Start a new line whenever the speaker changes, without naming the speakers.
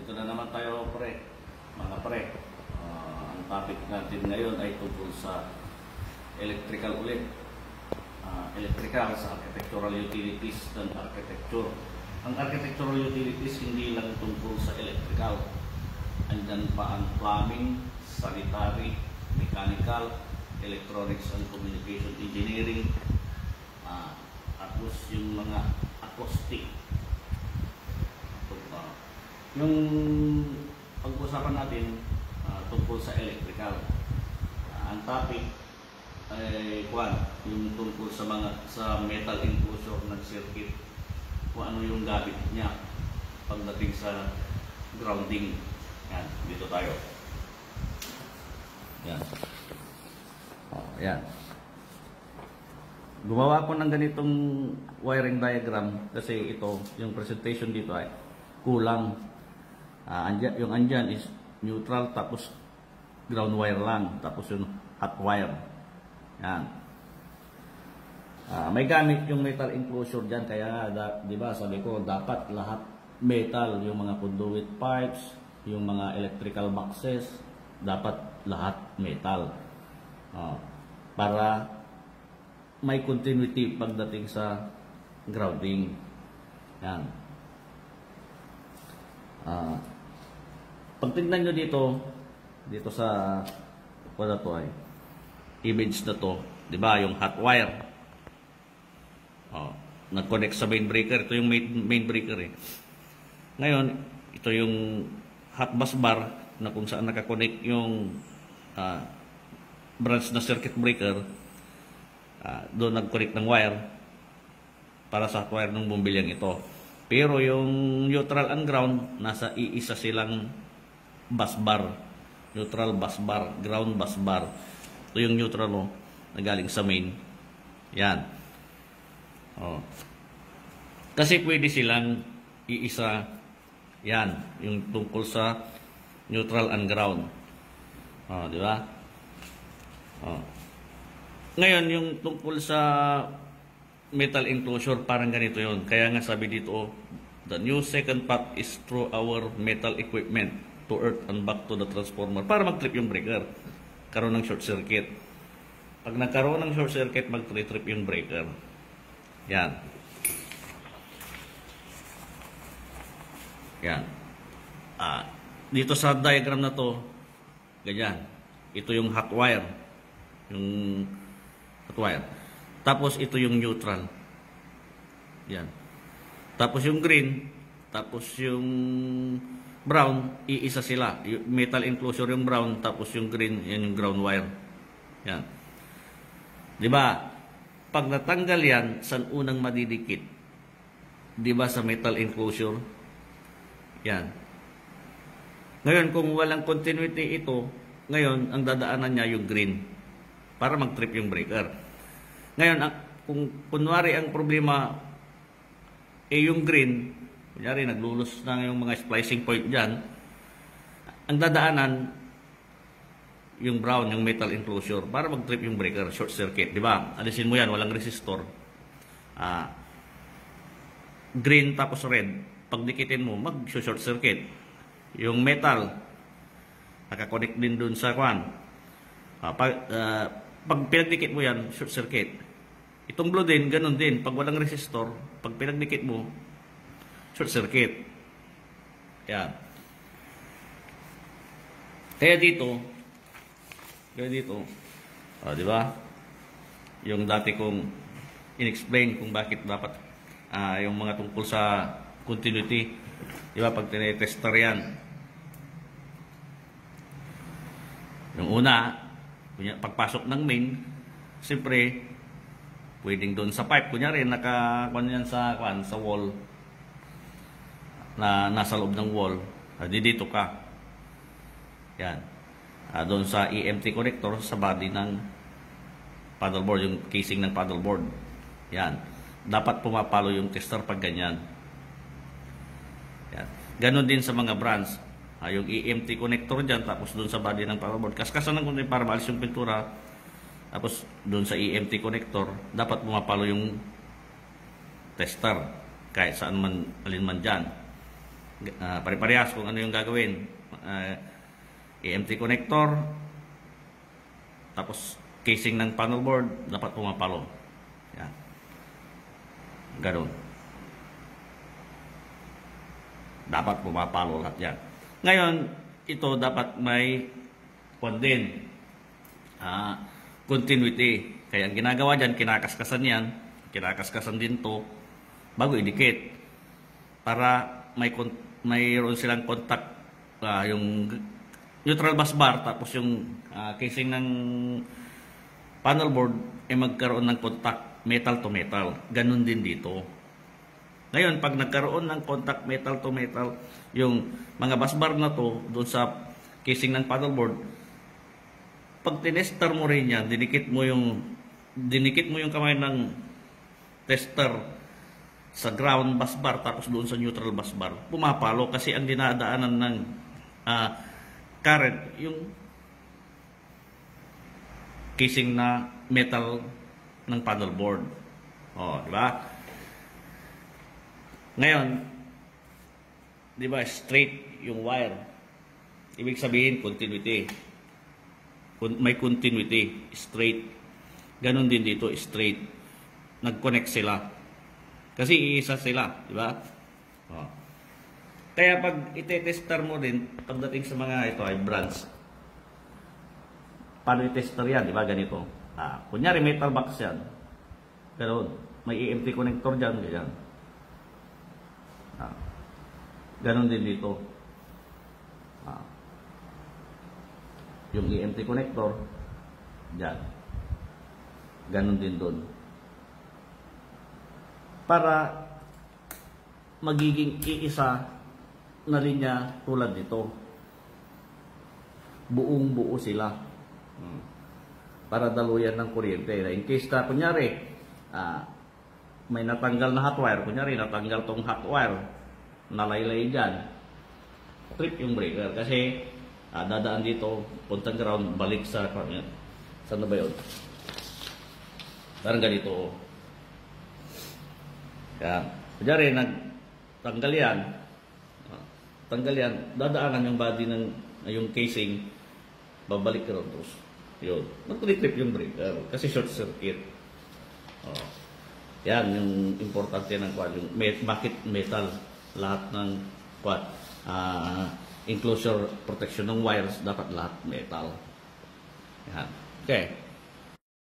Dito na naman tayo, pre. Mga pre. Ang topic natin ngayon ay tungkol sa electrical ulit. Electrical sa architectural utilities dan architecture. Ang architectural utilities hindi lang tungkol sa electrical. Andyan pa ang plumbing, sanitary, mechanical, electronics and communication engineering, tapos yung mga acoustic. Yung pag-usapan natin tungkol sa electrical. Ang topic ay yung tungkol sa metal enclosure ng circuit, kung ano yung gamit niya pagdating sa grounding. Yan, dito tayo. Yan. Yan. Gumawa ko ng ganitong wiring diagram kasi ito, yung presentation dito ay kulang. Yung andyan is neutral, tapos ground wire lang, tapos yung hot wire. Yan. May gamit yung metal enclosure dyan, kaya di ba sabi ko dapat lahat metal, yung mga conduit pipes, yung mga electrical boxes, dapat lahat metal. Para may continuity pagdating sa grounding. Yan. Pag tignan nyo dito sa wala to ay image na to, di ba, yung hot wire. Nag-connect sa main breaker. Ito yung main breaker eh. Ngayon, ito yung hot bus bar na kung saan nakakonect yung branch na circuit breaker. Doon nag-connect ng wire para sa hot wire ng bumbilyang ito. Pero yung neutral and ground, nasa iisa silang bus bar. Neutral bus bar, ground bus bar. Ito yung neutral na galing sa main. Yan. Kasi pwede silang iisa. Yan, yung tungkol sa neutral and ground. Di ba? Ngayon, yung tungkol sa metal enclosure, parang ganito yun. Kaya nga sabi dito, the new second path is through our metal equipment to earth and back to the transformer. Para mag-trip yung breaker. Karoon ng short circuit. Pag nagkaroon ng short circuit, mag-trip yung breaker. Yan. Yan. Dito sa diagram na to, ganyan. Ito yung hot wire. Yung hot wire. Tapos ito yung neutral. Yan. Tapos yung green, tapos yung brown, iisa sila. Yung metal enclosure yung brown, tapos yung green, yan yung ground wire. Yan. 'Di ba? Pag natanggal yan, saan unang madidikit? 'Di ba sa metal enclosure? Yan. Ngayon, kung walang continuity ito, ngayon, ang dadaanan niya yung green para mag-trip yung breaker. Ngayon, kung kunwari ang problema yung green, kunyari naglulus na yung mga splicing point dyan, ang dadaanan yung brown, yung metal enclosure para mag-trip yung breaker, short circuit, di ba? Alisin mo yan, walang resistor. Green tapos red, pag dikitin mo, mag-short circuit. Yung metal, nakakonect din dun sa kwan. Pag pinagdikit mo yan, short circuit. Itong blue din, ganun din. Pag walang resistor, pag pinagdikit mo, short circuit. Yan. Kaya dito, di ba? Yung dati kong in-explain kung bakit dapat yung mga tungkol sa continuity, di ba? Pag tinetester yan, yung una, pagpasok ng main, siyempre, pwedeng doon sa pipe. Kunyari, nakakuan yan sa wall, na nasa loob ng wall, dito ka. Yan. Doon sa EMT connector, sa body ng paddleboard, yung casing ng paddleboard. Yan. Dapat pumapalo yung tester pag ganyan. Yan. Ganon din sa mga branch. Yung EMT connector dyan, tapos doon sa body ng paddleboard. Kaskasan ng kunti para maalis yung pintura. Tapos doon sa EMT connector, dapat pumapalo yung tester. Kahit saan man, alin man dyan. Pare-parehas kung ano yung gagawin. EMT connector, tapos casing ng panel board, dapat pumapalo. Yan. Ganun. Dapat pumapalo lahat yan. Ngayon, ito dapat may din, continuity. Kaya ang ginagawa dyan, kinakaskasan yan. Kinakaskasan din to bago idikit. Para mayroon silang contact, yung neutral bus bar, tapos yung casing ng panel board ay magkaroon ng contact metal to metal. Ganun din dito. Ngayon, pag nagkaroon ng contact metal to metal, yung mga bus bar na to, doon sa casing ng panel board, pag tinester mo rin yan, dinikit mo yung kamay ng tester sa ground bus bar, tapos doon sa neutral bus bar, pumapalo kasi ang dinadaanan ng current, yung casing na metal ng panel board. O, di ba? Ngayon, di ba, straight yung wire. Ibig sabihin, continuity. May continuity, straight. Ganon din dito, straight. Nag-connect sila. Kasi iisa sila, di ba? O. Kaya pag ite-tester mo din, pagdating sa mga ito ay branch, paano i-tester yan, di ba? Ganito. Kunyari metal box yan. Pero may EMT connector dyan, ganyan. Ganon din dito. Yung EMT connector, dyan. Ganon din doon. Para magiging iisa na linya tulad nito. Buong-buo sila. Para daluyan ng kuryente. In case na, kunyari, may natanggal na hot wire, kunyari, natanggal tong hot wire, nalaylay dyan, trip yung breaker. Kasi, dadaan dito, puntang ground, balik sa, saan na ba yun? Parang ganito. Kaya, kunyari, tanggal yan, dadaanan yung body ng yung casing, babalik ka ron. Yun, mag-trip yung breaker kasi short circuit. Yan yung importante ng quad, yung bakit metal, lahat ng quad, enclosure protection ng wires, dapat lahat metal. Yan. Okay.